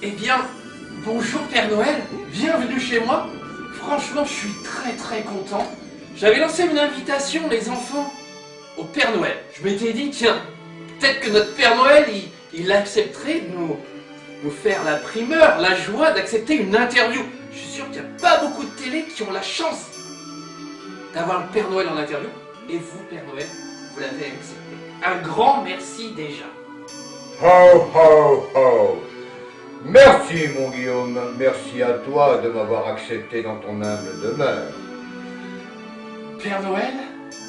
Eh bien, bonjour Père Noël, bienvenue chez moi. Franchement, je suis très content. J'avais lancé une invitation, les enfants, au Père Noël. Je m'étais dit, tiens, peut-être que notre Père Noël, il accepterait de nous faire la primeur, la joie d'accepter une interview. Je suis sûr qu'il n'y a pas beaucoup de télé qui ont la chance d'avoir le Père Noël en interview. Et vous, Père Noël, vous l'avez accepté. Un grand merci déjà. Ho, ho, ho. Merci, mon Guillaume. Merci à toi de m'avoir accepté dans ton humble demeure. Père Noël,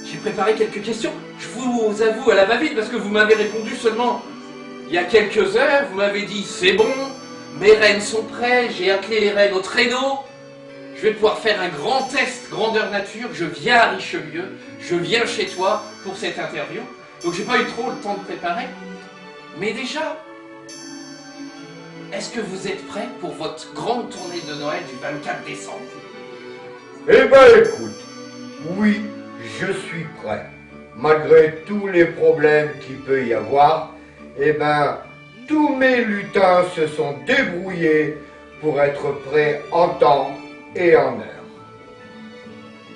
j'ai préparé quelques questions. Je vous avoue à la va-vite parce que vous m'avez répondu seulement il y a quelques heures. Vous m'avez dit c'est bon, mes rennes sont prêts, j'ai attelé les rennes au traîneau. Je vais pouvoir faire un grand test grandeur nature. Je viens à Richelieu, je viens chez toi pour cette interview. Donc j'ai pas eu trop le temps de préparer. Mais déjà, est-ce que vous êtes prêts pour votre grande tournée de Noël du 24 décembre? Eh ben écoute, oui, je suis prêt. Malgré tous les problèmes qu'il peut y avoir, eh ben, tous mes lutins se sont débrouillés pour être prêts en temps et en heure.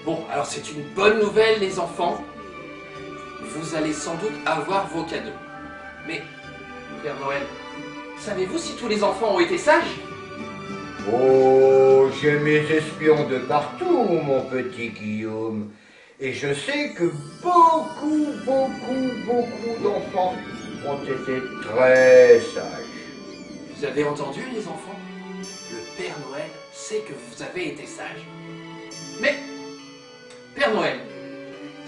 Bon, alors c'est une bonne nouvelle les enfants. Vous allez sans doute avoir vos cadeaux. Mais, Père Noël, savez-vous si tous les enfants ont été sages? Oh, j'ai mes espions de partout, mon petit Guillaume. Et je sais que beaucoup d'enfants ont été très sages. Vous avez entendu les enfants? Le Père Noël sait que vous avez été sages. Mais, Père Noël,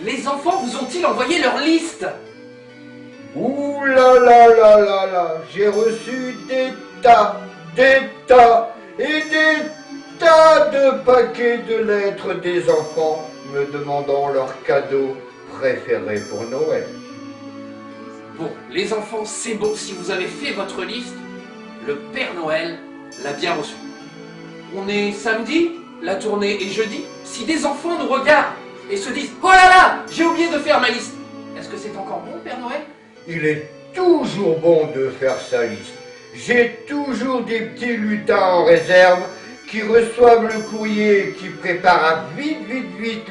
les enfants vous ont-ils envoyé leur liste? Ouh là là là là là, j'ai reçu des tas et des tas de paquets de lettres des enfants me demandant leur cadeau préféré pour Noël. Bon, les enfants, c'est bon, si vous avez fait votre liste, le Père Noël l'a bien reçu. On est samedi, la tournée est jeudi. Si des enfants nous regardent et se disent « Oh là là, j'ai oublié de faire ma liste », est-ce que c'est encore bon, Père Noël? Il est toujours bon de faire sa liste. J'ai toujours des petits lutins en réserve qui reçoivent le courrier et qui préparent vite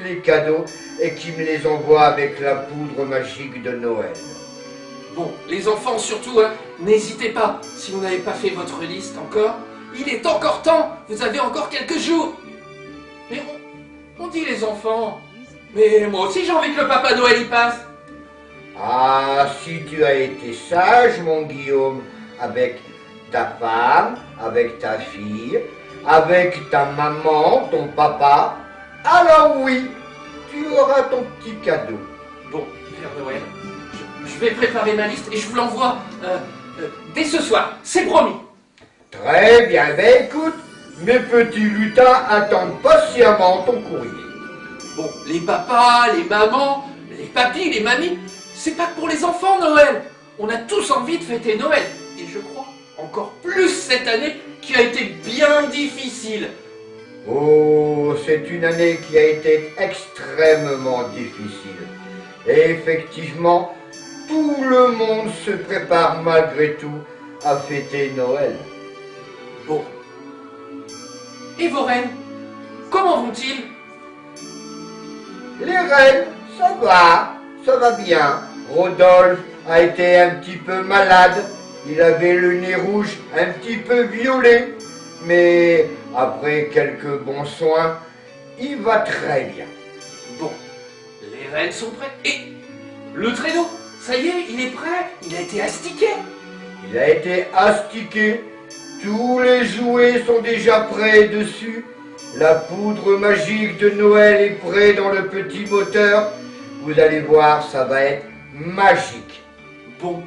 les cadeaux et qui me les envoient avec la poudre magique de Noël. Bon, les enfants surtout, hein, n'hésitez pas, si vous n'avez pas fait votre liste encore, il est encore temps, vous avez encore quelques jours. Mais on dit les enfants, mais moi aussi j'ai envie que le Papa Noël y passe. Ah, si tu as été sage, mon Guillaume, avec ta femme, avec ta fille, avec ta maman, ton papa, alors oui, tu auras ton petit cadeau. Bon, Père Noël, je vais préparer ma liste et je vous l'envoie dès ce soir, c'est promis. Très bien, ben écoute, mes petits lutins attendent patiemment ton courrier. Bon, les papas, les mamans, les papis, les mamies, c'est pas que pour les enfants Noël. On a tous envie de fêter Noël. Et je crois encore plus cette année qui a été bien difficile. Oh, c'est une année qui a été extrêmement difficile. Et effectivement, tout le monde se prépare malgré tout à fêter Noël. Bon. Et vos reines, comment vont-ils? Les reines, ça va bien. Rodolphe a été un petit peu malade. Il avait le nez rouge un petit peu violet. Mais après quelques bons soins, il va très bien. Bon, les reines sont prêtes. Et le traîneau, ça y est, il est prêt. Il a été astiqué. Il a été astiqué. Tous les jouets sont déjà prêts dessus. La poudre magique de Noël est prête dans le petit moteur. Vous allez voir, ça va être magique. Bon,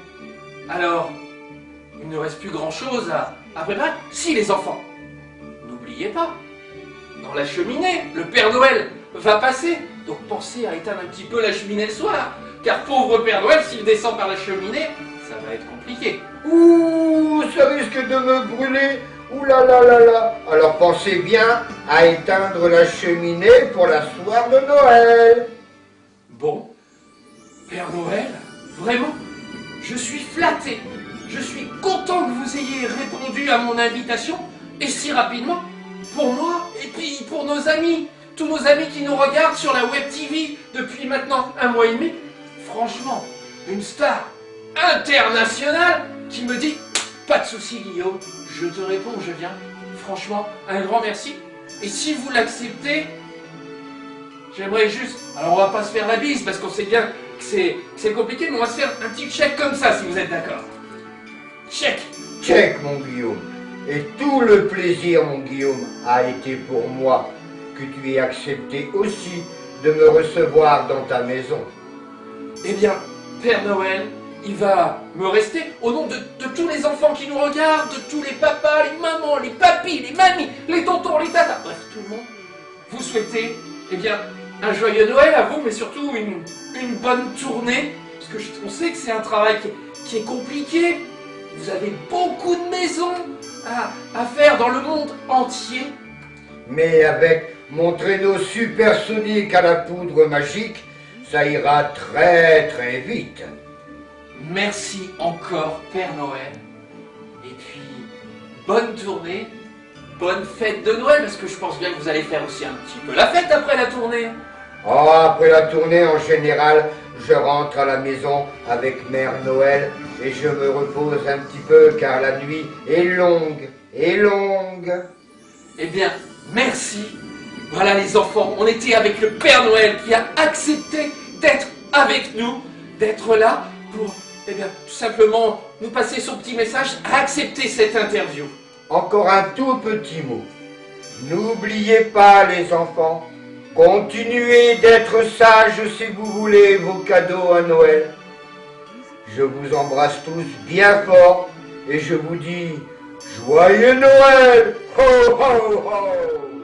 alors, il ne reste plus grand-chose à préparer. Si, les enfants, n'oubliez pas, dans la cheminée, le Père Noël va passer. Donc pensez à éteindre un petit peu la cheminée le soir. Car pauvre Père Noël, s'il descend par la cheminée, ça va être compliqué. Ouh, ça risque de me brûler. Ouh là là là là. Alors pensez bien à éteindre la cheminée pour la soirée de Noël. Bon, Père Noël, vraiment, je suis flatté je suis content que vous ayez répondu à mon invitation, et si rapidement, pour moi, et puis pour nos amis, tous nos amis qui nous regardent sur la Web TV depuis maintenant 1 mois et demi. Franchement, une star internationale qui me dit « Pas de souci Guillaume, je te réponds, je viens. » Franchement, un grand merci. Et si vous l'acceptez, j'aimerais juste... Alors on va pas se faire la bise parce qu'on sait bien que c'est compliqué, mais on va se faire un petit chèque comme ça si vous êtes d'accord. Chèque. Check, mon Guillaume. Et tout le plaisir, mon Guillaume, a été pour moi que tu aies accepté aussi de me recevoir dans ta maison. Eh bien, Père Noël, il va me rester, au nom de tous les enfants qui nous regardent, de tous les papas, les mamans, les papis, les mamies, les tontons, les tatas, bref, tout le monde, vous souhaitez, eh bien, un joyeux Noël à vous, mais surtout une bonne tournée, parce que on sait que c'est un travail qui est compliqué. Vous avez beaucoup de maisons à faire dans le monde entier. Mais avec mon traîneau supersonique à la poudre magique, ça ira très très vite. Merci encore, Père Noël. Et puis, bonne tournée, bonne fête de Noël, parce que je pense bien que vous allez faire aussi un petit peu la fête après la tournée. Oh, après la tournée, en général, je rentre à la maison avec Mère Noël et je me repose un petit peu car la nuit est longue et longue. Eh bien, merci. Voilà les enfants, on était avec le Père Noël qui a accepté d'être avec nous, d'être là pour, eh bien, tout simplement nous passer son petit message, à accepter cette interview. Encore un tout petit mot. N'oubliez pas les enfants, continuez d'être sages si vous voulez vos cadeaux à Noël. Je vous embrasse tous bien fort et je vous dis Joyeux Noël! Ho ho ho!